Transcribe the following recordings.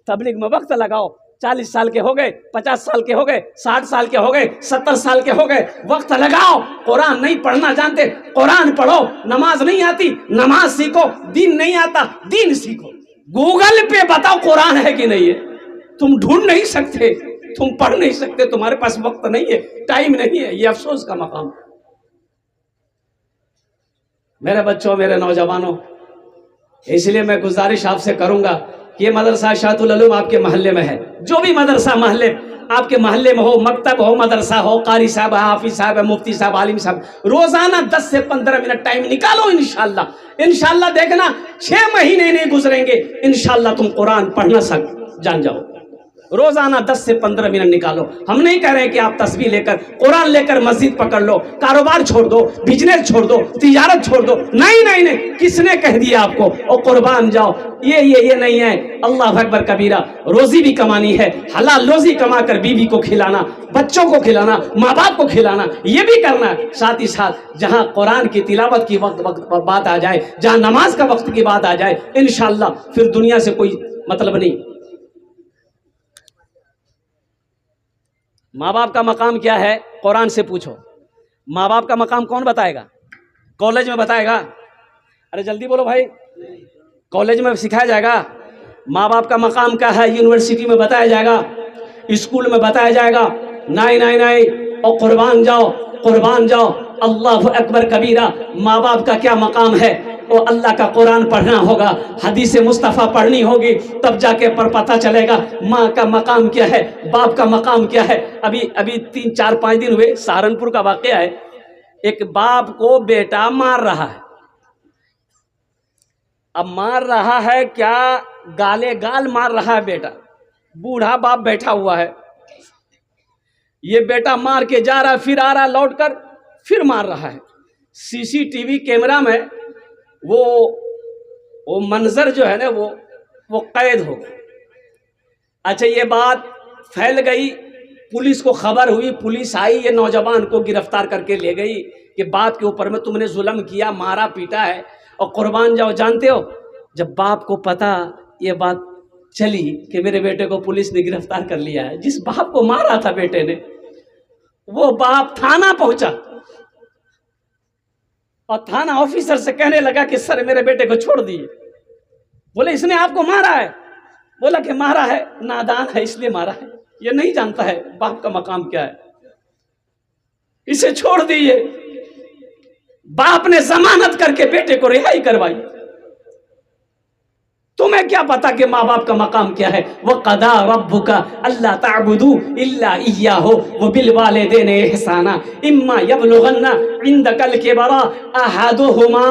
तबलीग में वक्त लगाओ। 40 साल के हो गए, 50 साल के हो गए, 60 साल के हो गए, 70 साल के हो गए, वक्त लगाओ। कुरान नहीं पढ़ना जानते, कुरान पढ़ो। नमाज नहीं आती, नमाज सीखो। दीन नहीं आता, दीन सीखो। गूगल पे बताओ कुरान है कि नहीं है। तुम ढूंढ नहीं सकते, तुम पढ़ नहीं सकते, तुम्हारे पास वक्त नहीं है, टाइम नहीं है। ये अफसोस का मकाम। मेरे बच्चों, मेरे नौजवानों, इसलिए मैं गुजारिश आपसे करूंगा कि ये मदरसा शातुल उलूम आपके मोहल्ले में है। जो भी मदरसा मोहल्ले आपके मोहल्ले में हो, मकतब हो, मदरसा हो, कारी साहब, हाफिज साहब, मुफ्ती साहब, आलिम साहब, रोजाना 10 से 15 मिनट टाइम निकालो। इंशाल्लाह देखना 6 महीने नहीं गुजरेंगे, इंशाल्लाह तुम कुरान पढ़ना जान जाओ। रोजाना 10 से 15 मिनट निकालो। हम नहीं कह रहे कि आप तस्बीह लेकर, कुरान लेकर मस्जिद पकड़ लो, कारोबार छोड़ दो, बिजनेस छोड़ दो, तिजारत छोड़ दो। नहीं नहीं नहीं, किसने कह दिया आपको? और कुर्बान जाओ। ये नहीं है। अल्लाह अकबर कबीरा। रोजी भी कमानी है, हलाल रोजी कमा कर बीवी को खिलाना, बच्चों को खिलाना, माँ बाप को खिलाना, ये भी करना है। साथ ही साथ जहाँ कुरान की तिलावत की वक्त बात आ जाए, जहाँ नमाज का वक्त की बात आ जाए, इंशाअल्लाह फिर दुनिया से कोई मतलब नहीं। माँ बाप का मकाम क्या है? कुरान से पूछो। माँ बाप का मकाम कौन बताएगा? कॉलेज में बताएगा? अरे जल्दी बोलो भाई, कॉलेज में सिखाया जाएगा? माँ बाप का मकाम क्या है? यूनिवर्सिटी में बताया जाएगा, स्कूल में बताया जाएगा? नहीं नहीं नहीं। और कुर्बान जाओ, कुर्बान जाओ। अल्लाह अकबर कबीरा। माँ बाप का क्या मकाम है? और अल्लाह का कुरान पढ़ना होगा, हदीस मुस्तफ़ा पढ़नी होगी, तब जाके पर पता चलेगा माँ का मकाम क्या है, बाप का मकाम क्या है। अभी 3 4 5 दिन हुए, सहारनपुर का वाकया है। एक बाप को बेटा मार रहा है। अब मार रहा है क्या? गाले गाल मार रहा है बेटा। बूढ़ा बाप बैठा हुआ है। ये बेटा मार के जा रहा है, फिर आ रहा, लौट कर फिर मार रहा है। सीसीटीवी कैमरा में वो मंजर जो है ना, वो कैद हो गया। अच्छा, ये बात फैल गई, पुलिस को खबर हुई, पुलिस आई, ये नौजवान को गिरफ्तार करके ले गई कि बाप के ऊपर में तुमने जुल्म किया, मारा पीटा है और कुर्बान जाओ। जानते हो, जब बाप को पता ये बात चली कि मेरे बेटे को पुलिस ने गिरफ्तार कर लिया है, जिस बाप को मारा था बेटे ने, वो बाप थाना पहुंचा और थाना ऑफिसर से कहने लगा कि सर मेरे बेटे को छोड़ दिए। बोले इसने आपको मारा है? बोला कि मारा है, नादान है इसलिए मारा है, ये नहीं जानता है बाप का मकाम क्या है, इसे छोड़ दिए। बाप ने जमानत करके बेटे को रिहाई करवाई। तुम्हें क्या पता कि माँ बाप का मकाम क्या है? वह कदा रब्बुका अल्ला ताबुदू इल्ला इय्याहु व बिल वालिदैनि इहसाना इम्मा यबलुगन्ना इंदकल किबरा अहदुहुमा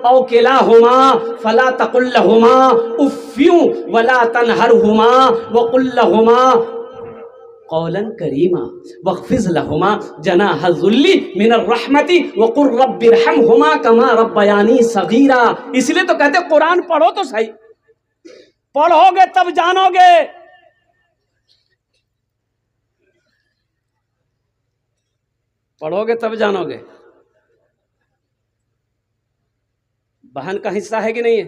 औ किलाहुमा फला तकुल लहुमा उफ्फियु वला तनहरहुमा व कुल लहुमा कौलन करीमा वख्फिज लहुमा जनाह ज़ुल्ली मिनर रहमति व कुर रब्बिरहमहुमा कमा रब्बयानी सगीरा। इसलिए तो कहते कुरान पढ़ो तो सही, पढ़ोगे तब जानोगे। पढ़ोगे तब जानोगे। बहन का हिस्सा है कि नहीं है?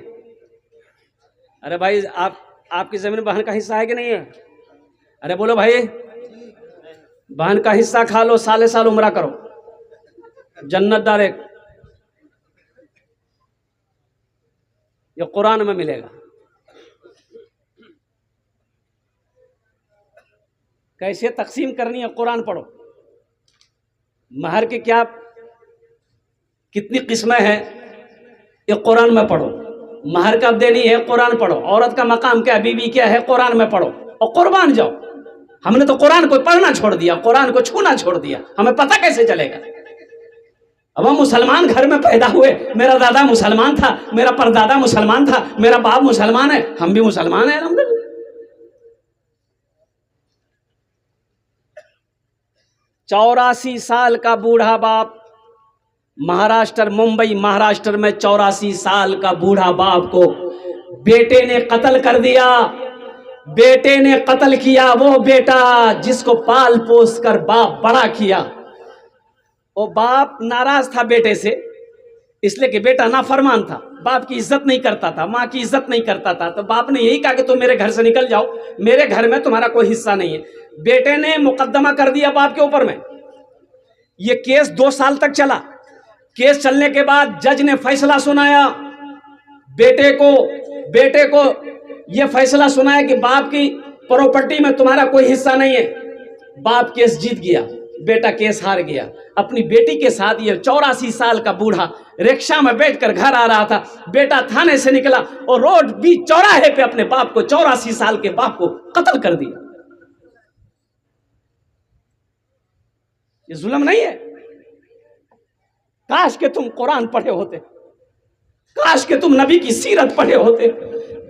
अरे भाई, आपकी जमीन बहन का हिस्सा है कि नहीं है? अरे बोलो भाई, बहन का हिस्सा खा लो, साले साल उम्रा करो, जन्नत डायरेक्ट। ये कुरान में मिलेगा। कैसे तकसीम करनी है? कुरान पढ़ो। महर के क्या कितनी किस्में हैं, ये कुरान में पढ़ो। महर कब देनी है? कुरान पढ़ो। औरत का मकाम क्या है, बीवी क्या है, कुरान में पढ़ो और कुर्बान जाओ। हमने तो कुरान को पढ़ना छोड़ दिया, कुरान को छूना छोड़ दिया, हमें पता कैसे चलेगा? अब हम मुसलमान घर में पैदा हुए, मेरा दादा मुसलमान था, मेरा परदादा मुसलमान था, मेरा बाप मुसलमान है, हम भी मुसलमान हैं अल्हम्दुलिल्लाह। 84 साल का बूढ़ा बाप, महाराष्ट्र, मुंबई महाराष्ट्र में 84 साल का बूढ़ा बाप को बेटे ने कत्ल कर दिया। बेटे ने कत्ल किया, वो बेटा जिसको पाल पोस कर बाप बड़ा किया। वो बाप नाराज था बेटे से इसलिए कि बेटा नाफरमान था, बाप की इज्जत नहीं करता था, माँ की इज्जत नहीं करता था, तो बाप ने यही कहा कि तुम मेरे घर से निकल जाओ, मेरे घर में तुम्हारा कोई हिस्सा नहीं है। बेटे ने मुकदमा कर दिया बाप के ऊपर में। ये केस 2 साल तक चला। केस चलने के बाद जज ने फैसला सुनाया बेटे को यह फैसला सुनाया कि बाप की प्रॉपर्टी में तुम्हारा कोई हिस्सा नहीं है। बाप केस जीत गया, बेटा केस हार गया। अपनी बेटी के साथ ये 84 साल का बूढ़ा रिक्शा में बैठकर घर आ रहा था। बेटा थाने से निकला और रोड बीच चौराहे पे अपने बाप को, 84 साल के बाप को कत्ल कर दिया। ये जुल्म नहीं है? काश के तुम कुरान पढ़े होते, काश के तुम नबी की सीरत पढ़े होते,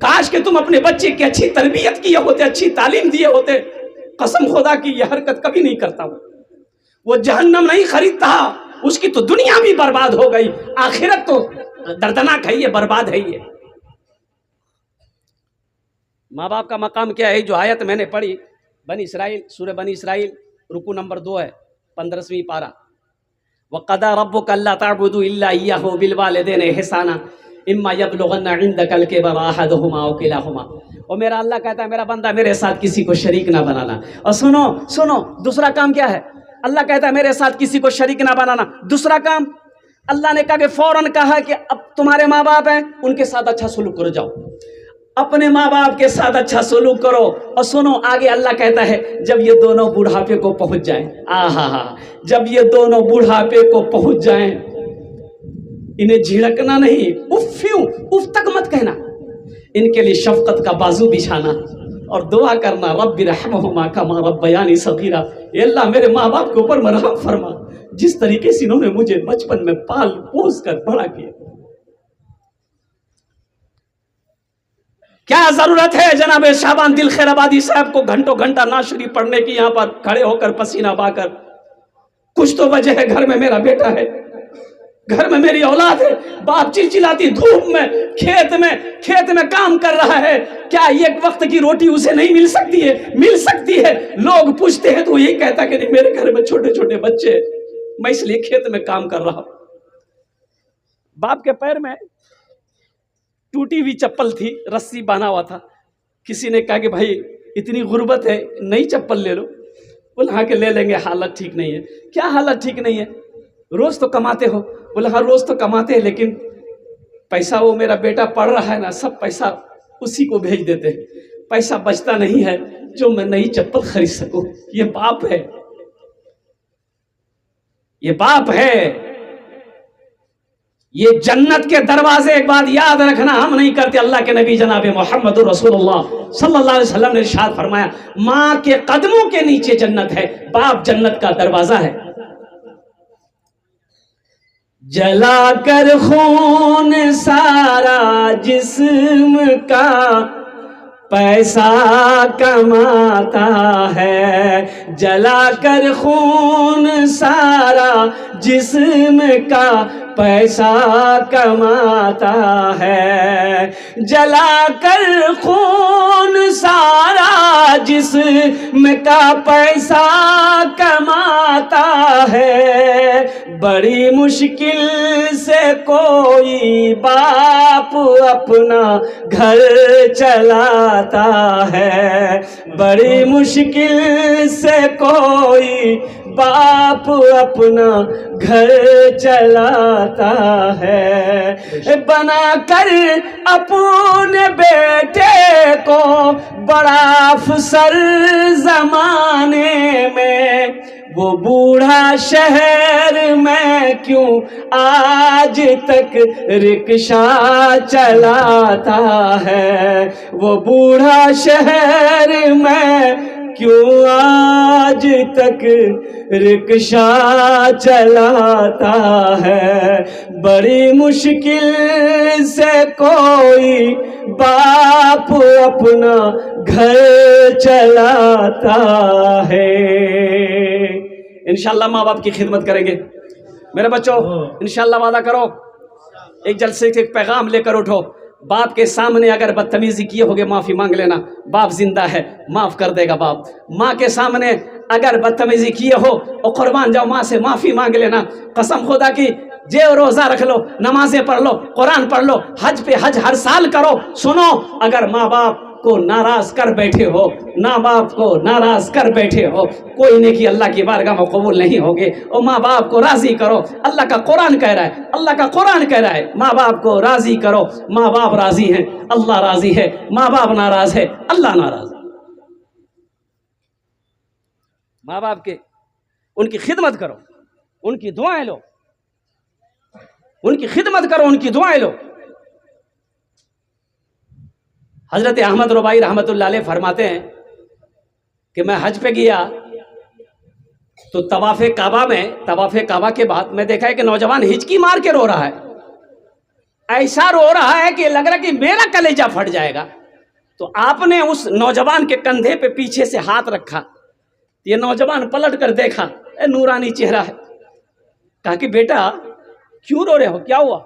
काश के तुम अपने बच्चे की अच्छी तरबियत किए होते, अच्छी तालीम दिए होते। कसम खुदा की यह हरकत कभी नहीं करता वो जहन्नम नहीं खरीदता, उसकी तो दुनिया भी बर्बाद हो गई, आखिरत तो दर्दनाक है, ये बर्बाद है। ये माँ बाप का मकाम क्या है? जो आयत मैंने पढ़ी बनी इसराइल, सूरह बनी इसराइल रुकू नंबर 2 है, 15वीं पारा। वक़दा रब्बुका अल्ला ताबुदू इल्ला इय्याहु बिल वालिदैनि इहसाना इम्मा यबलुगन्ना इंदकल किबरा अहदुहुमा औ किलाहुमा। और मेरा अल्लाह कहता है मेरा बंदा मेरे साथ किसी को शरीक ना बनाना। और सुनो दूसरा काम क्या है? अल्लाह कहता है मेरे साथ किसी को शरीक ना बनाना। दूसरा काम अल्लाह ने कहा कि फौरन कहा कि अब तुम्हारे माँ बाप हैं, उनके साथ अच्छा सलूक करो, जाओ अपने माँ बाप के साथ अच्छा सलूक करो। और सुनो आगे अल्लाह कहता है जब ये दोनों बुढ़ापे को पहुंच जाएं, जब ये दोनों बुढ़ापे को पहुंच जाएं, इन्हें झिड़कना नहीं, उफ तक मत कहना, इनके लिए शफकत का बाजू बिछाना और दुआ करना, रब्बि रहमहुमा कमा रब्बयानी सगीरा। ये अल्लाह मेरे माँ बाप के ऊपर रहम फरमा, जिस तरीके से इन्होंने मुझे बचपन में पाल पोस कर बड़ा किया। क्या जरूरत है जनाब शाबान दिल खैराबादी साहब को घंटों घंटा नात शरीफ पढ़ने की, यहां पर खड़े होकर पसीना बहाकर? कुछ तो वजह है, घर में मेरा बेटा है, घर में मेरी औलाद है, बाप चिलचिलाती धूप में खेत में काम कर रहा है, क्या एक वक्त की रोटी उसे नहीं मिल सकती है? मिल सकती है। लोग पूछते हैं तो यही कहता कि नहीं मेरे घर में छोटे छोटे बच्चे, मैं इसलिए खेत में काम कर रहा हूं। बाप के पैर में टूटी हुई चप्पल थी, रस्सी बांधा हुआ था। किसी ने कहा कि भाई इतनी गुर्बत है, नई चप्पल ले लो। बोले हाँ कि ले लेंगे, हालत ठीक नहीं है। क्या हालत ठीक नहीं है? रोज तो कमाते हो। बोले हाँ रोज तो कमाते हैं, लेकिन पैसा वो मेरा बेटा पढ़ रहा है ना, सब पैसा उसी को भेज देते हैं, पैसा बचता नहीं है जो मैं नई चप्पल खरीद सकूं। ये बाप है, ये बाप है। ये जन्नत के दरवाजे एक बात याद रखना हम नहीं करते। अल्लाह के नबी जनाब मोहम्मद रसूलुल्लाह सल्लल्लाहु अलैहि वसल्लम ने इरशाद फरमाया माँ के कदमों के नीचे जन्नत है, बाप जन्नत का दरवाजा है। जला कर खून सारा जिस्म का पैसा कमाता है, जला कर खून सारा जिस्म का पैसा कमाता है, जला कर खून सारा जिस्म का पैसा कमाता है। बड़ी मुश्किल से कोई बाप अपना घर चलाता है, बड़ी मुश्किल से कोई बाप अपना घर चलाता है। बना कर अपने बेटे को बड़ा अफसर जमाने में, वो बूढ़ा शहर में क्यों आज तक रिक्शा चलाता है, वो बूढ़ा शहर में क्यों आज तक रिक्शा चलाता है। बड़ी मुश्किल से कोई बाप अपना घर चलाता है। इंशाल्लाह माँ बाप की खिदमत करेंगे। मेरे बच्चों इंशाल्लाह वादा करो, एक जलसे से एक पैगाम लेकर उठो। बाप के सामने अगर बदतमीजी किए होगे माफ़ी मांग लेना, बाप जिंदा है, माफ़ कर देगा बाप। माँ के सामने अगर बदतमीजी किए हो और कुर्बान जाओ, माँ से माफ़ी मांग लेना। कसम खुदा की जे रोजा रख लो, नमाजें पढ़ लो, कुरान पढ़ लो, हज पे हज हर साल करो। सुनो, अगर माँ बाप को नाराज कर बैठे हो, माँ बाप को नाराज कर बैठे हो, कोई नेकी अल्लाह की बारगाह में कबूल नहीं होगी। और माँ बाप को राजी करो, अल्लाह का कुरान कह रहा है, अल्लाह का कुरान कह रहा है, माँ बाप को राजी करो। माँ बाप राजी हैं, अल्लाह राजी है। माँ बाप नाराज है, अल्लाह नाराज है। माँ बाप के उनकी खिदमत करो, उनकी दुआएं लो, उनकी खिदमत करो, उनकी दुआएं लो। हजरत अहमद रुबाई रहमतुल्लाह अलैह फरमाते हैं कि मैं हज पे गया तो तवाफ़े काबा के बाद मैं देखा है कि नौजवान हिचकी मार के रो रहा है, ऐसा रो रहा है कि लग रहा कि मेरा कलेजा फट जाएगा। तो आपने उस नौजवान के कंधे पे पीछे से हाथ रखा, ये नौजवान पलट कर देखा, नूरानी चेहरा है। कहा कि बेटा क्यों रो रहे हो, क्या हुआ?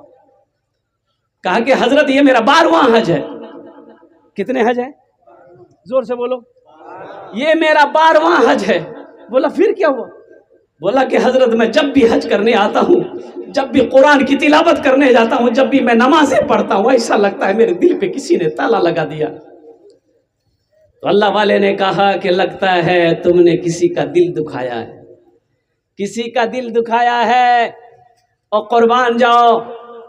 कहा कि हजरत ये मेरा 12वां हज है। कितने हज है? जोर से बोलो। ये मेरा 12वां हज है। बोला फिर क्या हुआ? बोला कि हजरत मैं जब भी हज करने आता हूँ, जब भी कुरान की तिलावत करने जाता हूँ, जब भी मैं नमाजें पढ़ता हूँ, ऐसा लगता है मेरे दिल पे किसी ने ताला लगा दिया। तो अल्लाह वाले ने कहा कि लगता है तुमने किसी का दिल दुखाया है, किसी का दिल दुखाया है, और कुर्बान जाओ।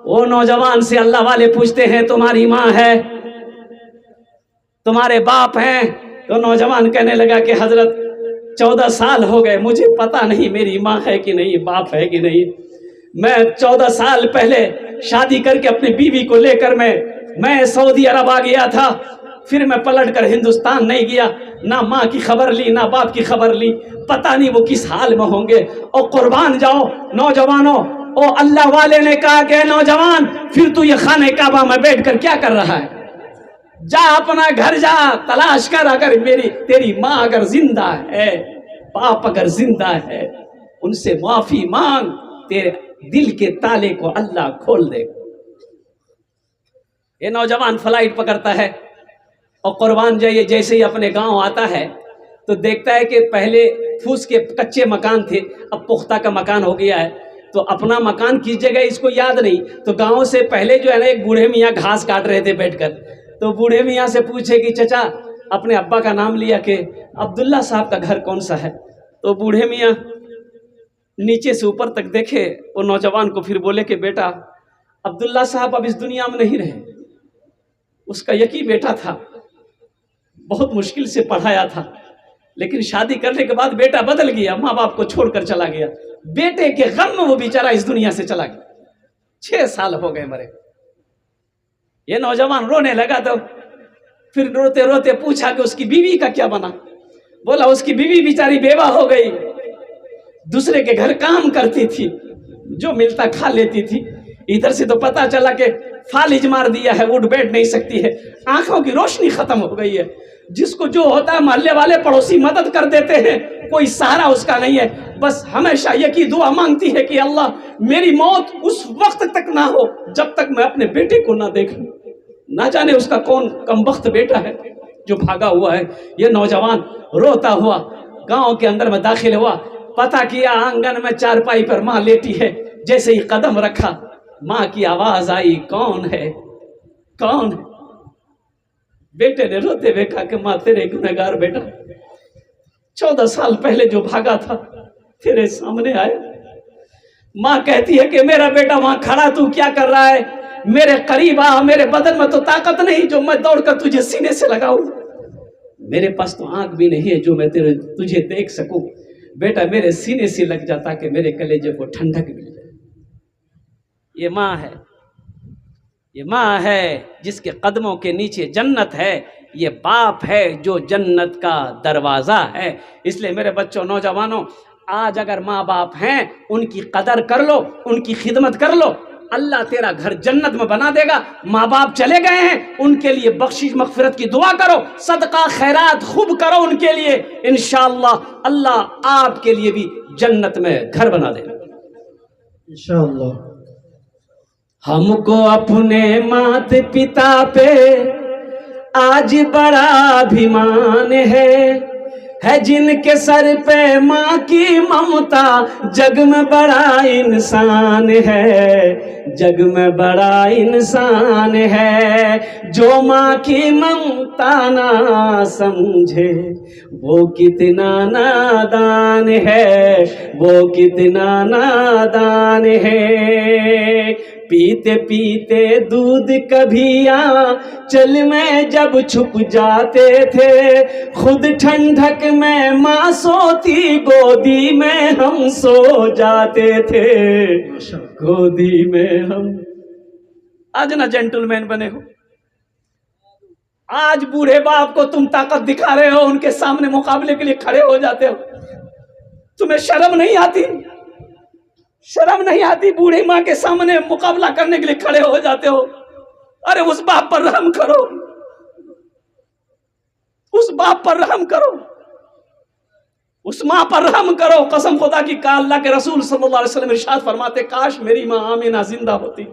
वो नौजवान से अल्लाह वाले पूछते हैं तुम्हारी माँ है, तुम्हारे बाप हैं? तो नौजवान कहने लगा कि हजरत 14 साल हो गए, मुझे पता नहीं मेरी माँ है कि नहीं, बाप है कि नहीं। मैं 14 साल पहले शादी करके अपनी बीवी को लेकर मैं सऊदी अरब आ गया था, फिर मैं पलट कर हिंदुस्तान नहीं गया, ना माँ की खबर ली ना बाप की खबर ली, पता नहीं वो किस हाल में होंगे। और कुर्बान जाओ नौजवानों, ओ अल्लाह वाले ने कहा कि नौजवान फिर तू ये खाने काबा में बैठकर क्या कर रहा है? जा अपना घर जा, तलाश कर, अगर तेरी माँ अगर जिंदा है, बाप अगर जिंदा है, उनसे माफी मांग, तेरे दिल के ताले को अल्लाह खोल देगा। ये नौजवान फ्लाइट पकड़ता है और कुर्बान जाइए जैसे ही अपने गांव आता है तो देखता है कि पहले फूस के कच्चे मकान थे, अब पुख्ता का मकान हो गया है। तो अपना मकान किस जगह इसको याद नहीं, तो गांव से पहले जो है ना, एक बूढ़े मियाँ घास काट रहे थे बैठकर, तो बूढ़े मियाँ से पूछे कि चचा, अपने अब्बा का नाम लिया कि अब्दुल्ला साहब का घर कौन सा है? तो बूढ़े मियाँ नीचे से ऊपर तक देखे वो नौजवान को, फिर बोले कि बेटा अब्दुल्ला साहब अब इस दुनिया में नहीं रहे, उसका यकी बेटा था, बहुत मुश्किल से पढ़ाया था, लेकिन शादी करने के बाद बेटा बदल गया, माँ बाप को छोड़कर चला गया। बेटे के गम में वो बेचारा इस दुनिया से चला गया, 6 साल हो गए मरे। ये नौजवान रोने लगा, तो फिर रोते रोते पूछा कि उसकी बीवी का क्या बना? बोला उसकी बीवी बेचारी बेवा हो गई, दूसरे के घर काम करती थी, जो मिलता खा लेती थी। इधर से तो पता चला कि फालिज मार दिया है, उठ बैठ नहीं सकती है, आंखों की रोशनी खत्म हो गई है। जिसको जो होता है मोहल्ले वाले पड़ोसी मदद कर देते हैं, कोई सहारा उसका नहीं है। बस हमेशा यही दुआ मांगती है कि अल्लाह मेरी मौत उस वक्त तक ना हो जब तक मैं अपने बेटे को ना देखूं। ना जाने उसका कौन कमबख्त बेटा है जो भागा हुआ है। ये नौजवान रोता हुआ गांव के अंदर में दाखिल हुआ, पता किया आंगन में चारपाई पर माँ लेटी है। जैसे ही कदम रखा, माँ की आवाज आई, कौन है, कौन है? बेटे ने रोते हुए कहा कि माँ तेरे गुनहगार बेटा 14 साल पहले जो भागा था तेरे सामने आया। माँ कहती है कि मेरा बेटा वहां खड़ा, तू क्या कर रहा है? मेरे करीब आ, मेरे बदन में तो ताकत नहीं जो मैं दौड़कर तुझे सीने से लगाऊं, मेरे पास तो आंख भी नहीं है जो मैं तुझे देख सकूं। बेटा मेरे सीने से लग जाता कि मेरे कलेजे को ठंडक मिल जाए। ये माँ है, ये माँ है जिसके कदमों के नीचे जन्नत है। ये बाप है जो जन्नत का दरवाज़ा है। इसलिए मेरे बच्चों, नौजवानों, आज अगर माँ बाप हैं उनकी कदर कर लो, उनकी खिदमत कर लो, अल्लाह तेरा घर जन्नत में बना देगा। माँ बाप चले गए हैं, उनके लिए बख्शिश मगफिरत की दुआ करो, सदका खैरात खूब करो उनके लिए, इंशाअल्लाह अल्लाह आपके लिए भी जन्नत में घर बना देगा इंशाअल्लाह। हमको अपने माता पिता पे आज बड़ा अभिमान है जिनके सर पे माँ की ममता, जग में बड़ा इंसान है, जग में बड़ा इंसान है। जो माँ की ममता ना समझे वो कितना नादान है, वो कितना नादान है। पीते पीते दूध कभिया चल में जब छुप जाते थे, खुद ठंडक में माँ सोती, गोदी में हम सो जाते थे, गोदी में हम। आज ना जेंटलमैन बने हो, आज बूढ़े बाप को तुम ताकत दिखा रहे हो, उनके सामने मुकाबले के लिए खड़े हो जाते हो। तुम्हें शर्म नहीं आती? शर्म नहीं आती? बूढ़ी माँ के सामने मुकाबला करने के लिए खड़े हो जाते हो। अरे उस बाप पर रहम करो, उस बाप पर रहम करो, उस माँ पर रहम करो। कसम खुदा की, का अल्लाह के रसूल सल्लल्लाहु अलैहि वसल्लम इरशाद फरमाते, काश मेरी माँ आमिना जिंदा होती।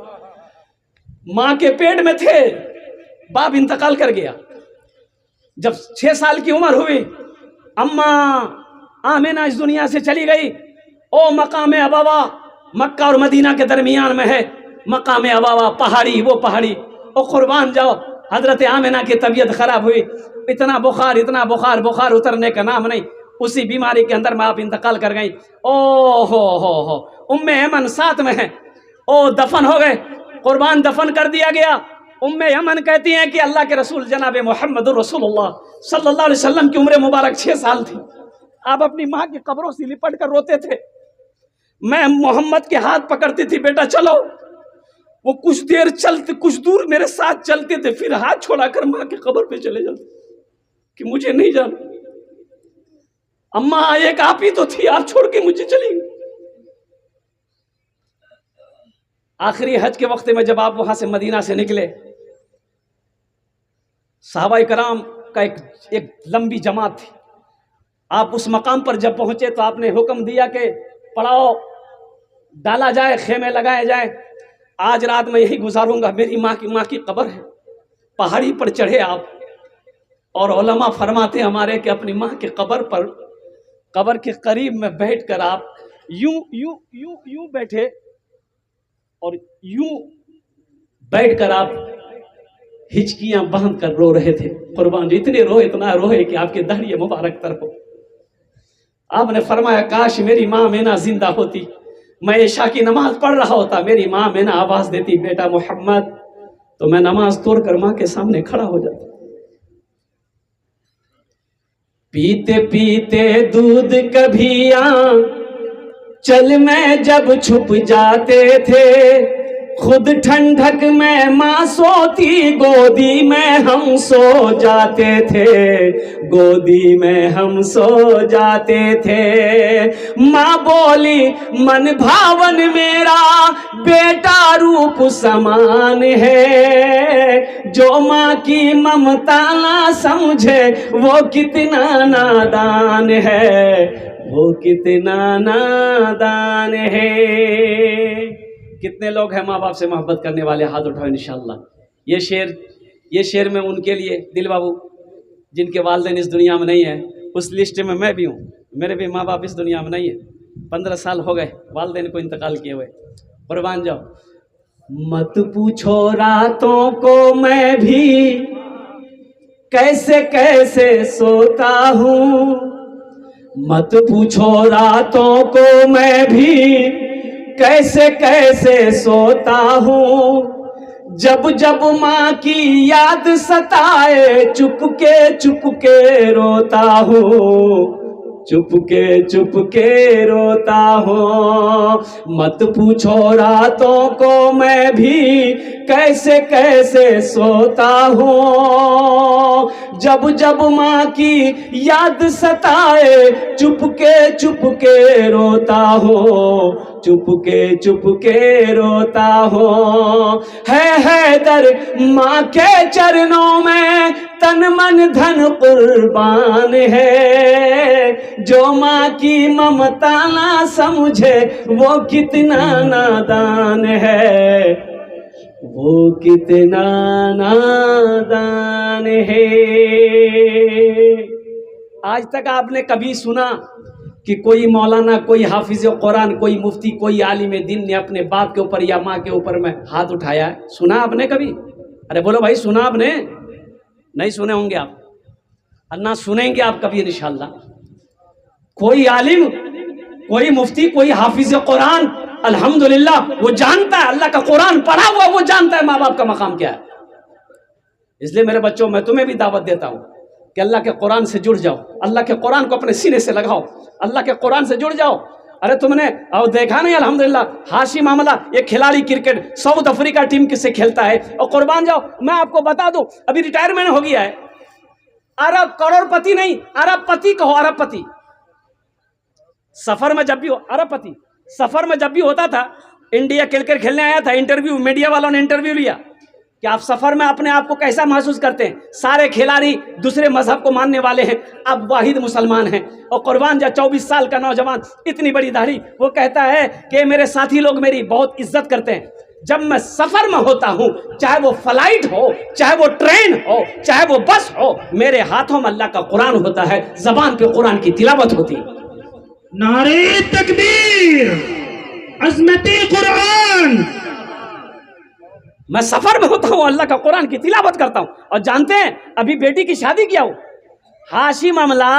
माँ के पेट में थे, बाप इंतकाल कर गया। जब 6 साल की उम्र हुई, अम्मा आमिना इस दुनिया से चली गई। ओ मकाम अबावा, मक्का और मदीना के दरमियान में है मकाम अबावा, पहाड़ी, वो पहाड़ी। ओ कुर्बान जाओ, हजरत आमिना की तबीयत खराब हुई, इतना बुखार, इतना बुखार, बुखार उतरने का नाम नहीं। उसी बीमारी के अंदर में आप इंतकाल कर गई। ओ हो, उम्मे यमन साथ में है। ओ दफन हो गए, कुर्बान दफन कर दिया गया। उम्मे यमन कहती हैं कि अल्लाह के रसूल जनाब मोहम्मद रसूलुल्लाह सल्लल्लाहु अलैहि वसल्लम की उम्र मुबारक 6 साल थी। आप अपनी माँ की कब्रों से लिपट कर रोते थे। मैं मोहम्मद के हाथ पकड़ती थी, बेटा चलो। वो कुछ देर चलते, कुछ दूर मेरे साथ चलते थे, फिर हाथ छोड़ाकर माँ के कब्र पे चले जाते कि मुझे नहीं जाना। अम्मा एक आप ही तो थी, आप छोड़ के मुझे चली गई। आखिरी हज के वक्त में जब आप वहां से मदीना से निकले, सहाबाए कराम का एक लंबी जमात थी। आप उस मकाम पर जब पहुंचे तो आपने हुक्म दिया कि पड़ाव डाला जाए, खेमे लगाए जाए, आज रात मैं यही गुजारूंगा। मेरी माँ की कब्र है। पहाड़ी पर चढ़े आप, और उलमा फरमाते हमारे कि अपनी माँ के कब्र पर, कब्र के करीब में बैठकर आप यूं यूं यूं यूं बैठे, और यूं बैठकर आप हिचकियां बांध कर रो रहे थे। कुर्बान जी इतने रोए, इतना रोए कि आपके दाढ़ी मुबारक तर हो। आपने फरमाया, काश मेरी माँ मेना जिंदा होती, मैं इशा की नमाज पढ़ रहा होता, मेरी माँ मेना आवाज देती, बेटा मोहम्मद, तो मैं नमाज तोड़कर माँ के सामने खड़ा हो जाता। पीते पीते दूध कभिया चल में जब छुप जाते थे, खुद ठंडक में माँ सोती, गोदी में हम सो जाते थे, गोदी में हम सो जाते थे। माँ बोली, मन भावन मेरा बेटा रूप समान है, जो माँ की ममता ना समझे वो कितना नादान है, वो कितना नादान है। कितने लोग हैं माँ बाप से मोहब्बत करने वाले? हाथ उठाओ इंशाअल्लाह। ये शेर में उनके लिए, दिल बाबू जिनके वालिदैन इस दुनिया में नहीं है, उस लिस्ट में मैं भी हूँ। मेरे भी माँ बाप इस दुनिया में नहीं है, 15 साल हो गए वालिदैन को इंतकाल किए हुए। कुर्बान जाओ। मत पूछो रातों को मैं भी कैसे कैसे सोता हूँ, मत पूछो रातों को मैं भी कैसे कैसे सोता हूँ, जब जब माँ की याद सताए चुपके रोता हूँ, चुपके रोता हूँ। मत पूछो रातों को मैं भी कैसे कैसे सोता हूँ, जब जब माँ की याद सताए चुपके रोता हूँ, चुपके रोता हूँ। है दर माँ के चरणों में तन मन धन कुर्बान है, जो माँ की ममता ना समझे वो कितना नादान है, वो कितना नादान है। आज तक आपने कभी सुना कि कोई मौलाना, कोई हाफिज कुरान, कोई मुफ्ती, कोई आलिम दीन ने अपने बाप के ऊपर या माँ के ऊपर में हाथ उठाया है? सुना आपने कभी? अरे बोलो भाई, सुना आपने? नहीं सुने होंगे आप, और ना सुनेंगे आप कभी इंशाअल्लाह। कोई आलिम, कोई मुफ्ती, कोई हाफिज कुरान, अल्हम्दुलिल्लाह वो जानता है, अल्लाह का कुरान पढ़ा हुआ वो जानता है माँ बाप का मकाम क्या है। इसलिए मेरे बच्चों, मैं तुम्हें भी दावत देता हूँ कि अल्लाह के कुरान से जुड़ जाओ, अल्लाह के कुरान को अपने सीने से लगाओ, अल्लाह के कुरान से जुड़ जाओ। अरे तुमने और देखा नहीं अल्हम्दुलिल्लाह, हाशिम आमला एक खिलाड़ी क्रिकेट साउथ अफ्रीका टीम किससे खेलता है, और कुर्बान जाओ, मैं आपको बता दूं अभी रिटायरमेंट हो गया है। अरब करोड़पति नहीं, अरबपति कहो, अरबपति। सफर में जब भी हो, अरबपति सफर में जब भी होता था, इंडिया क्रिकेट खेलने आया था, इंटरव्यू मीडिया वालों ने इंटरव्यू लिया कि आप सफर में अपने आप को कैसा महसूस करते हैं। सारे खिलाड़ी दूसरे मजहब को मानने वाले हैं, आप वाहिद मुसलमान हैं। और कुर्बान जा 24 साल का नौजवान, इतनी बड़ी दाढ़ी, वो कहता है कि मेरे साथी लोग मेरी बहुत इज्जत करते हैं। जब मैं सफर में होता हूं, चाहे वो फ्लाइट हो, चाहे वो ट्रेन हो, चाहे वो बस हो, मेरे हाथों में अल्लाह का कुरान होता है, जबान पे कुरान की तिलावत होती है। नारे तकबीर, अज़मते कुरान। मैं सफर में होता हूँ, अल्लाह का कुरान की तिलावत करता हूँ। और जानते हैं, अभी बेटी की शादी किया हो, हाशिम अमला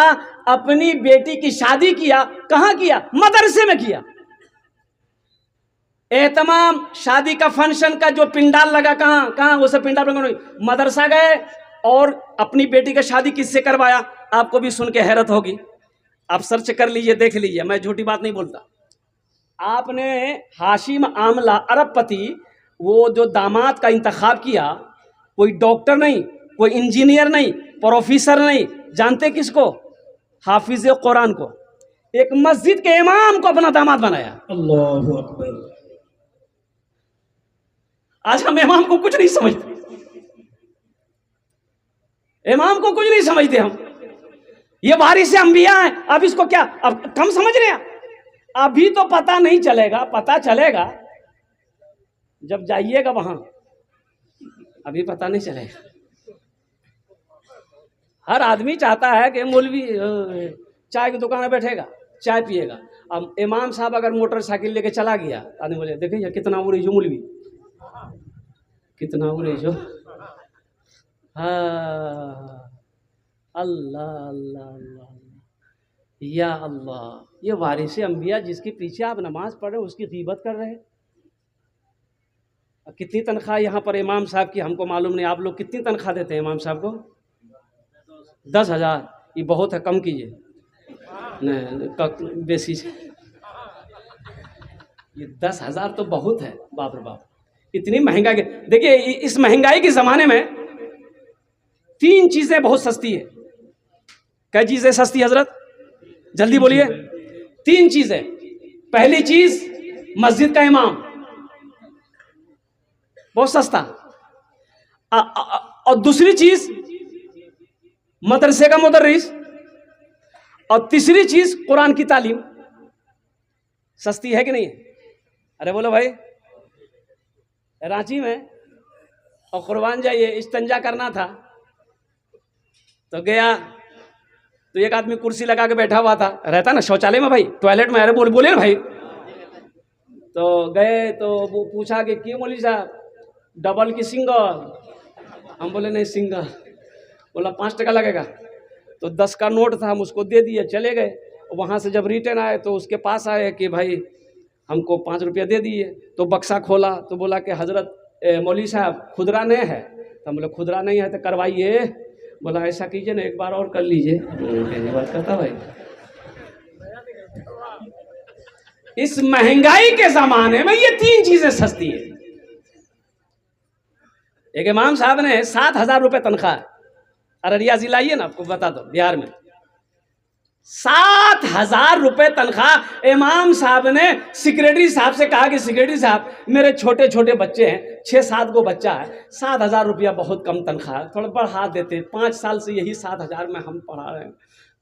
अपनी बेटी की शादी किया, कहाँ किया? मदरसे में किया। एहतमाम शादी का फंक्शन का जो पिंडाल लगा, कहाँ वो सब पिंडाल लगा, मदरसा गए और अपनी बेटी का शादी किससे करवाया? आपको भी सुन के हैरत होगी, आप सर्च कर लीजिए, देख लीजिए, मैं झूठी बात नहीं बोलता। आपने हाशिम आमला अरबपति, वो जो दामाद का इंतखाब किया, कोई डॉक्टर नहीं, कोई इंजीनियर नहीं, प्रोफेसर नहीं, जानते किसको? हाफिज कुरान को, एक मस्जिद के इमाम को अपना दामाद बनाया। अल्लाहु अकबर। आज हम इमाम को कुछ नहीं समझते, इमाम को कुछ नहीं समझते हम। ये वारिस अंबिया है, अब इसको क्या अब कम समझ रहे हैं? अभी तो पता नहीं चलेगा, पता चलेगा जब जाइएगा वहां, अभी पता नहीं चलेगा। हर आदमी चाहता है कि मौलवी चाय की दुकान में बैठेगा, चाय पिएगा। अब इमाम साहब अगर मोटरसाइकिल लेके चला गया, आदमी बोले देखिए कितना उड़े जो मौलवी, कितना उड़े जो। हाँ, अल्लाह अल्लाह अल्लाह या अल्लाह, ये वारिस अंबिया जिसके पीछे आप नमाज पढ़ रहे हो, उसकी गीबत कर रहे हैं। कितनी तनख्वाह यहाँ पर इमाम साहब की हमको मालूम नहीं, आप लोग कितनी तनख्वाह देते हैं इमाम साहब को? 10,000। ये बहुत है, कम कीजिए, नहीं बेसी। ये 10,000 तो बहुत है, बाप रे बाप, इतनी महंगाई। देखिए इस महंगाई के ज़माने में 3 चीज़ें बहुत सस्ती है। क्या चीज़ें सस्ती हजरत? जल्दी बोलिए। 3 चीज़ें। पहली चीज़ मस्जिद का इमाम, बहुत सस्ता। और दूसरी चीज़ मदरसे का मुदर्रिस, और तीसरी चीज़ कुरान की तालीम। सस्ती है कि नहीं? अरे बोलो भाई। रांची में और कुर्बान जाइए, इस्तिंजा करना था तो गया, तो एक आदमी कुर्सी लगा के बैठा हुआ था, रहता ना शौचालय में भाई, टॉयलेट में। अरे बोले ना भाई। तो गए तो वो पूछा कि क्यों मौलवी साहब, डबल की सिंगल? हम बोले नहीं सिंगल। बोला 5 टका लगेगा। तो 10 का नोट था, हम उसको दे दिए, चले गए। वहाँ से जब रिटर्न आए तो उसके पास आए कि भाई हमको 5 रुपया दे दिए। तो बक्सा खोला तो बोला कि हजरत मौलवी साहब खुदरा नहीं है। तो हम बोले खुदरा नहीं है तो करवाइए। बोला ऐसा कीजिए ना, एक बार और कर लीजिए। बात करता भाई, इस महंगाई के ज़माने में ये 3 चीज़ें सस्ती है। एक इमाम साहब ने 7,000 रुपये तनख्वाह, अररिया जिला ही है ना, आपको बता दो बिहार में 7,000 रुपये तनख्वाह। इमाम साहब ने सेक्रेटरी साहब से कहा कि सेक्रेटरी साहब मेरे छोटे छोटे बच्चे हैं, 6-7 को बच्चा है, 7,000 रुपया बहुत कम तनख्वाह, थोड़ा बढ़ा देते, 5 साल से यही 7,000 में हम पढ़ा रहे हैं।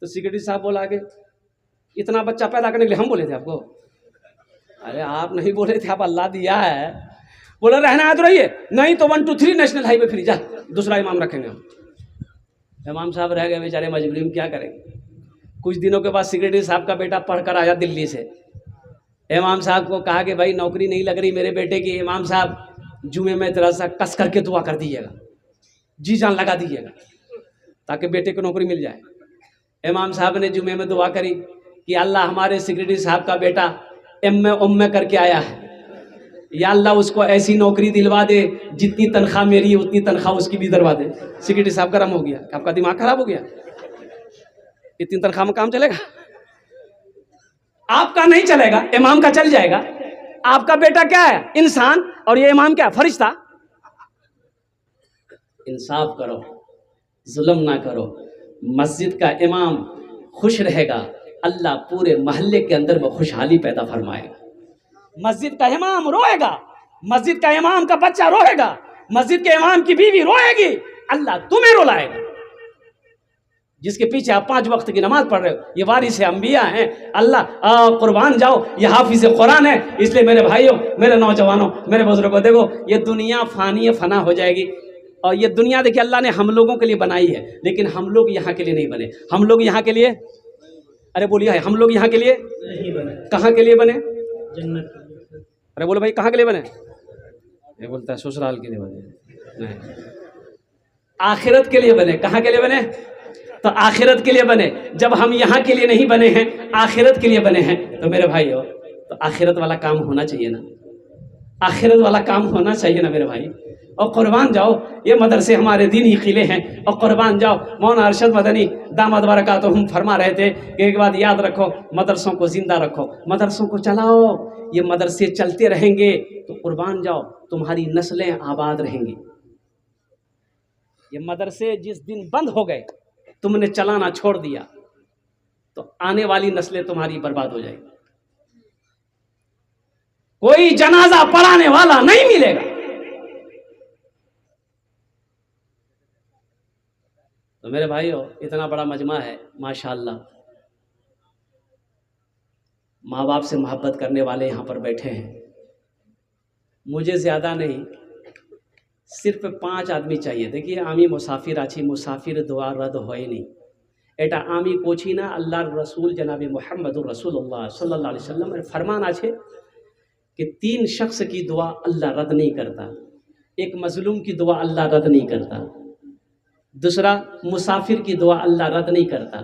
तो सेक्रेटरी साहब बोला कि इतना बच्चा पैदा करने के लिए हम बोले थे आपको? अरे आप नहीं बोले थे, आप अल्लाह दिया है। बोला रहना है तो रहिए, नहीं तो 1 2 3 नेशनल हाईवे फ्री, जा दूसरा इमाम रखेंगे हम। इमाम साहब रह गए बेचारे मजबूरी में, क्या करेंगे। कुछ दिनों के बाद सेक्रेटरी साहब का बेटा पढ़कर आया दिल्ली से। इमाम साहब को कहा कि भाई नौकरी नहीं लग रही मेरे बेटे की, इमाम साहब जुमे में जरा सा कस करके दुआ कर दीजिएगा, जी जान लगा दीजिएगा ताकि बेटे को नौकरी मिल जाए। इमाम साहब ने जुमे में दुआ करी कि अल्लाह हमारे सेक्रेटरी साहब का बेटा एम करके आया है, या अल्लाह उसको ऐसी नौकरी दिलवा दे जितनी तनख्वाह मेरी है उतनी तनख्वाह उसकी भी दिलवा दे। सेक्रेटरी साहब गरम हो गया, आपका दिमाग खराब हो गया, इतनी तनख्वाह में काम चलेगा? आपका नहीं चलेगा, इमाम का चल जाएगा। आपका बेटा क्या है? इंसान, और ये इमाम क्या है? फरिश्ता। इंसाफ करो, जुल्म ना करो। मस्जिद का इमाम खुश रहेगा, अल्लाह पूरे मोहल्ले के अंदर में खुशहाली पैदा फरमाएगा। मस्जिद का इमाम रोएगा, मस्जिद का इमाम का बच्चा रोएगा, मस्जिद के इमाम की बीवी रोएगी, अल्लाह तुम्हें रुलाएगा। जिसके पीछे आप 5 वक्त की नमाज पढ़ रहे हो, ये वारिस अंबिया हैं। अल्लाह कुर्बान जाओ, ये हाफिज कुरान है। इसलिए मेरे भाइयों, मेरे नौजवानों, मेरे बुजुर्गों, देखो ये दुनिया फानी है, फना हो जाएगी। और ये दुनिया देखिए अल्लाह ने हम लोगों के लिए बनाई है, लेकिन हम लोग यहाँ के लिए नहीं बने। हम लोग यहाँ के लिए, अरे बोलिए, हम लोग यहाँ के लिए नहीं बने, कहाँ के लिए बने? जन्नत। अरे बोलो भाई, कहाँ के लिए बने? ये बोलता है ससुराल के लिए बने, नहीं, आखिरत के लिए बने। कहाँ के लिए बने? तो आखिरत के लिए बने। जब हम यहाँ के लिए नहीं बने हैं, आखिरत के लिए बने हैं, तो मेरे भाइयों, तो आखिरत वाला काम होना चाहिए ना, आखिरत वाला काम होना चाहिए ना मेरे भाई। और कुर्बान जाओ, ये मदरसे हमारे दीनी किले हैं, और कुर्बान जाओ। मौलाना अरशद मदनी दामद बरकातुहुम फरमा रहे थे कि एक बात याद रखो, मदरसों को जिंदा रखो, मदरसों को चलाओ। ये मदरसे चलते रहेंगे तो कुर्बान जाओ, तुम्हारी नस्लें आबाद रहेंगी। ये मदरसे जिस दिन बंद हो गए, तुमने चलाना छोड़ दिया, तो आने वाली नस्लें तुम्हारी बर्बाद हो जाएगी। कोई जनाजा पढ़ाने वाला नहीं मिलेगा। तो मेरे भाइयों, इतना बड़ा मजमा है माशाअल्लाह, माँ बाप से मोहब्बत करने वाले यहाँ पर बैठे हैं। मुझे ज़्यादा नहीं, सिर्फ 5 आदमी चाहिए। देखिए, आमी मुसाफिर आछी, मुसाफिर दुआ रद्द होए नहीं। एटा आमी कोची ना, अल्लाह रसूल जनाब मोहम्मद रसूलुल्लाह सल्लल्लाहु अलैहि वसल्लम ने फरमान आछे कि 3 शख्स की दुआ अल्लाह रद्द नहीं करता। एक मजलूम की दुआ अल्लाह रद्द नहीं करता, दूसरा मुसाफिर की दुआ अल्लाह रद्द नहीं करता,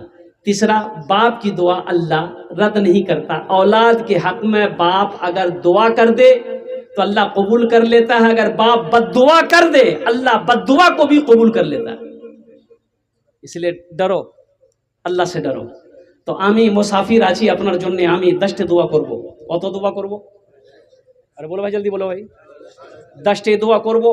तीसरा बाप की दुआ अल्लाह रद्द नहीं करता। औलाद के हक में बाप अगर दुआ कर दे तो अल्लाह कबूल कर लेता है, अगर बाप बद्दुआ कर दे अल्लाह बद्दुआ को भी कबूल कर लेता है। इसलिए डरो, अल्लाह से डरो। तो आमी मुसाफिर आছি আপনার জন্য আমি 10টি দোয়া করব। কত দোয়া করব? আরে বলো ভাই, জলদি বলো ভাই। 10টি দোয়া করব,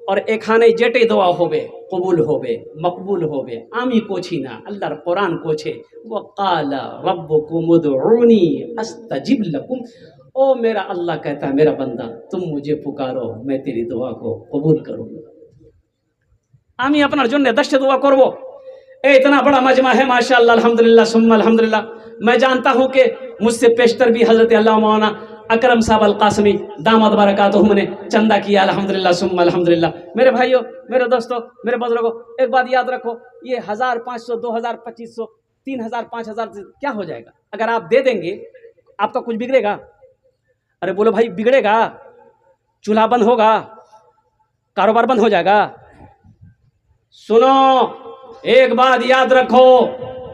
और এখানে যেটাই দোয়া হবে কবুল হবে, মকবুল হবে। আমি কোছি না, আল্লাহর কোরআন কোছে, ওয়াকালা রব্বুকুম উদউনি আস্তাজিব লাকুম। ओ मेरा अल्लाह कहता है, मेरा बंदा तुम मुझे पुकारो, मैं तेरी दुआ को कबूल करूँगा। आमी अपनार जन्य 10टी दुआ करब। इतना बड़ा मजमा है माशाअल्लाह, अल्हम्दुलिल्लाह सुम्मा अल्हम्दुलिल्लाह। मैं जानता हूँ कि मुझसे पेशतर भी हज़रत अल्लाह मौलाना अकरम साहब अल-कासमी दामद बरकातुहुम ने चंदा किया, अल्हम्दुलिल्लाह सुम्मा अल्हम्दुलिल्लाह। मेरे भाइयों, मेरे दोस्तों, मेरे बुजुर्गों, एक बात याद रखो, ये 1500, 2000, 2500, 3000, 5000 क्या हो जाएगा? अगर आप दे देंगे, आपका कुछ बिगड़ेगा? अरे बोलो भाई, बिगड़ेगा? चूल्हा बंद होगा, कारोबार बंद हो जाएगा? सुनो, एक बात याद रखो,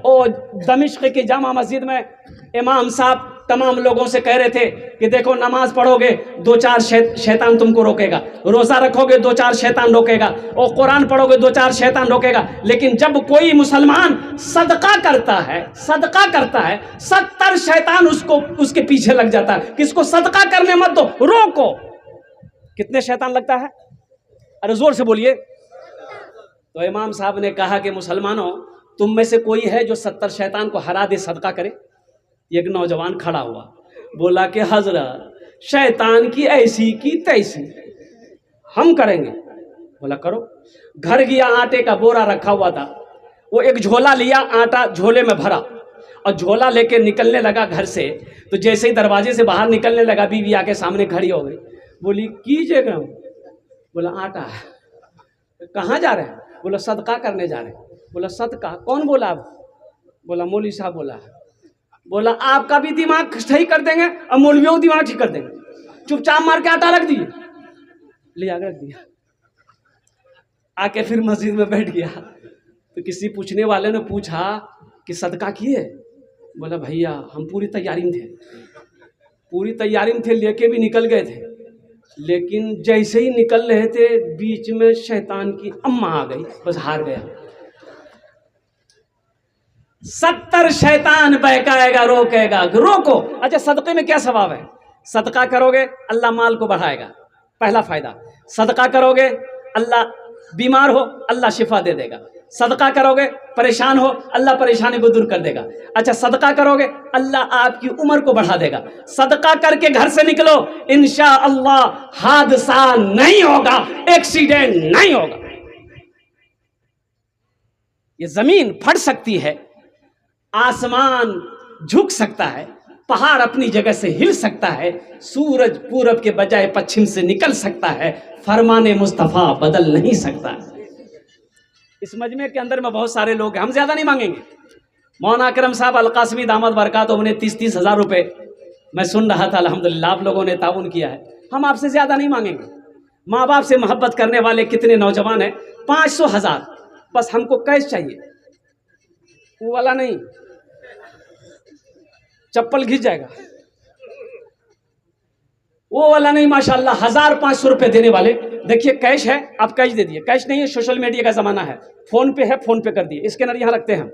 ओ दमिश्क की जामा मस्जिद में इमाम साहब तमाम लोगों से कह रहे थे कि देखो, नमाज पढ़ोगे 2-4 शैतान तुमको रोकेगा, रोज़ा रखोगे 2-4 शैतान रोकेगा, और कुरान पढ़ोगे 2-4 शैतान रोकेगा। लेकिन जब कोई मुसलमान सदका करता है, 70 शैतान उसके पीछे लग जाता है। किसको सदका करने मत दो, रोको। कितने शैतान लगता है? अरे जोर से बोलिए। तो इमाम साहब ने कहा कि मुसलमानों, तुम में से कोई है जो 70 शैतान को हरा दे, सदका करे? एक नौजवान खड़ा हुआ, बोला कि हजरत, शैतान की ऐसी की तैसी हम करेंगे। बोला करो। घर गया, आटे का बोरा रखा हुआ था, वो एक झोला लिया, आटा झोले में भरा, और झोला लेके निकलने लगा घर से। तो जैसे ही दरवाजे से बाहर निकलने लगा, बीवी आके सामने खड़ी हो गई, बोली कीजिएगा? बोला आटा है। कहाँ जा रहे हैं? बोला सदका करने जा रहे हैं। बोला सदका? कौन बोला? अब बोला मौलवी साहब बोला आपका भी दिमाग सही कर देंगे और मौलवियों का दिमाग ठीक कर देंगे। चुपचाप मार के आटा रख दिए, ले आकर रख दिया। आके फिर मस्जिद में बैठ गया तो किसी पूछने वाले ने पूछा कि सदका किए? बोला भैया हम पूरी तैयारी में थे, लेके भी निकल गए थे, लेकिन जैसे ही निकल रहे थे बीच में शैतान की अम्मा आ गई, बस हार गया। 70 शैतान बहकाएगा, रोकेगा, रोको। अच्छा सदक़े में क्या सवाब है? सदका करोगे अल्लाह माल को बढ़ाएगा, पहला फायदा। सदका करोगे अल्लाह बीमार हो अल्लाह शिफा दे देगा। सदका करोगे परेशान हो अल्लाह परेशानी को दूर कर देगा। अच्छा सदका करोगे अल्लाह आपकी उम्र को बढ़ा देगा। सदका करके घर से निकलो, इंशाअल्लाह हादसा नहीं होगा, एक्सीडेंट नहीं होगा। ये जमीन फट सकती है, आसमान झुक सकता है, पहाड़ अपनी जगह से हिल सकता है, सूरज पूरब के बजाय पश्चिम से निकल सकता है, फरमाने मुस्तफ़ा बदल नहीं सकता। इस मजमे के अंदर में बहुत सारे लोग हैं, हम ज्यादा नहीं मांगेंगे। मौलाना अकरम साहब अलकासमी दामद बरकातुहू ने 30-30 हज़ार रुपए मैं सुन रहा था, अल्हम्दुलिल्लाह आप लोगों ने ताउन किया है। हम आपसे ज्यादा नहीं मांगेंगे। माँ बाप से मोहब्बत करने वाले कितने नौजवान हैं? 500,000 बस हमको कैश चाहिए, वो वाला नहीं, चप्पल घिस जाएगा, वो वाला नहीं। माशाल्लाह 1500 रुपए देने वाले। देखिए कैश है, आप कैश दे दिए। कैश नहीं है, सोशल मीडिया का जमाना है, फोन पे है, फोन पे कर दिए। स्कैनर यहाँ रखते हैं,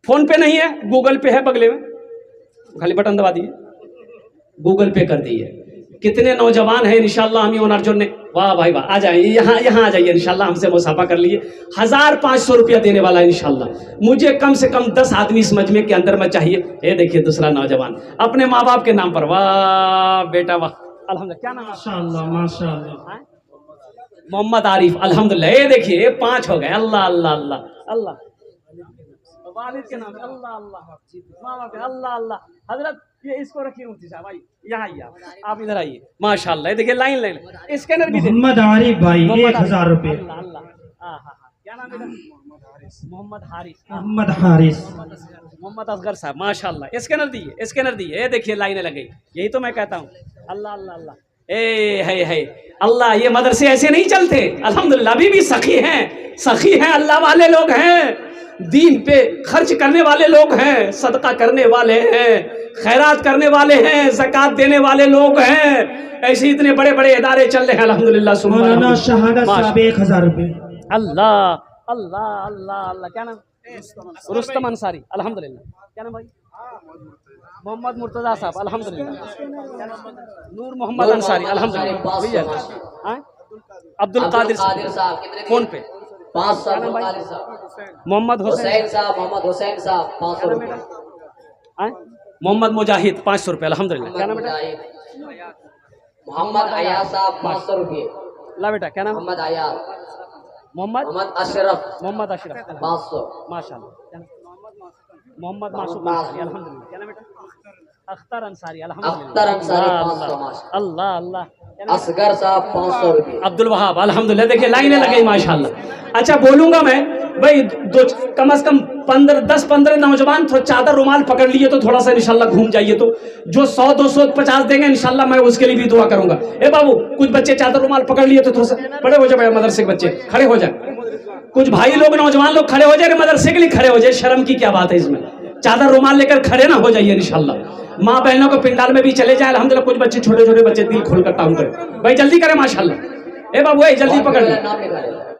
फोन पे नहीं है, गूगल पे है बगले में, खाली बटन दबा दिए, गूगल पे कर दिए। कितने नौजवान हैं इंशाल्लाह हम अर्जुन ने, वाह भाई वाह, आ जाए यहाँ आ जाइए इंशाल्लाह, हमसे मुसाफा कर लिए। 1500 रुपया देने वाला इंशाल्लाह। मुझे कम से कम 10 आदमी इस मजमे के अंदर में चाहिए। ये देखिए दूसरा नौजवान अपने माँ बाप के नाम पर, वाह बेटा वाह, अल्हम्दुलिल्लाह। क्या नाम है? माशाअल्लाह माशाअल्लाह। मोहम्मद आरिफ, अल्हम्दुलिल्लाह। ये देखिए 5 हो गए। अल्लाह अल्लाह अल्लाह अल्लाह। वालिद के नाम अल्लाह अल्लाह, माँ बाप अल्लाह अल्लाह। हजरत ये इसको रखिए मुफ्ती साहब, आइए यहाँ आइए, आप इधर आइए। माशाल्लाह ये देखिए लाइन लाइन स्कैनर भी। मोहम्मद आरिफ भाई 1000 रुपए। अल्लाह अल्लाह। क्या नाम है? मोहम्मद हारिस। मोहम्मद हारिस। मोहम्मद असगर साहब, माशाल्लाह। स्कैनर दिए, स्कैनर दिए। ये देखिए लाइनें लगी, यही तो मैं कहता हूँ। अल्लाह अल्लाह अल्लाह। है अल्लाह। ये मदरसे ऐसे नहीं चलते, अल्हम्दुलिल्लाह। अभी भी सखी हैं, अल्लाह वाले लोग हैं, दीन पे खर्च करने वाले लोग हैं, सदका करने वाले हैं, खैरात करने वाले हैं, ज़कात देने वाले लोग हैं। ऐसे इतने बड़े बड़े इदारे चल रहे हैं अल्हम्दुलिल्लाह। मौलाना शहादत साहब 1000 रुपए। अल्लाह अल्लाह अल्लाह अल्लाह। क्या नाम? रुस्तम अंसारी, अल्हम्दुलिल्लाह। क्या नाम भाई? मोहम्मद मुर्तजा साहब, अल्हम्दुलिल्लाह। नूर मोहम्मद अंसारी, अल्हम्दुलिल्लाह। अब्दुल कादिर साहब फोन पे 500। मोहम्मद हुसैन साहब 500 रुपए। मोहम्मद मुजाहिद 500 रुपये, अल्हम्दुलिल्लाह। क्या नाम बेटा? मोहम्मद अयाज साहब 500 रुपये। ला बेटा क्या नाम? मोहम्मद अयाज। मोहम्मद अशरफ 500 माशाल्लाह। मोहम्मद मासूम अंसारी, अल्हम्दुलिल्लाह। क्या नाम बेटा? अख्तर अंसारी, अल्हम्दुलिल्लाह। अल्लाह अल्लाह। असगर साहब 500 रुपये। अब्दुल वहाब, अल्हम्दुलिल्लाह। देखिए लाइनें लगी माशाल्लाह। अच्छा बोलूंगा मैं भाई, कम से कम 10-15 नौजवान तो चादर रुमाल पकड़ लिए तो थोड़ा सा इंशाल्लाह घूम जाइए। तो जो 100-250 देंगे इंशाल्लाह मैं उसके लिए भी दुआ करूंगा। ए बाबू कुछ बच्चे चादर रुमाल पकड़ लिए तो थोड़ा सा बड़े हो जाए, मदरसे के बच्चे खड़े हो जाए। कुछ भाई लोग नौजवान लोग खड़े हो जाए, मदरसे के लिए खड़े हो जाए। शर्म की क्या बात है इसमें? चादर रुमाल लेकर खड़े ना हो जाइए इंशाल्लाह। माँ बहनों को पिंडाल में भी चले जाए अल्हम्दुलिल्लाह। कुछ बच्चे छोटे छोटे बच्चे दिल खोलकर काम करें भाई, जल्दी करें माशाल्लाह। ए बाबू जल्दी पकड़ ले।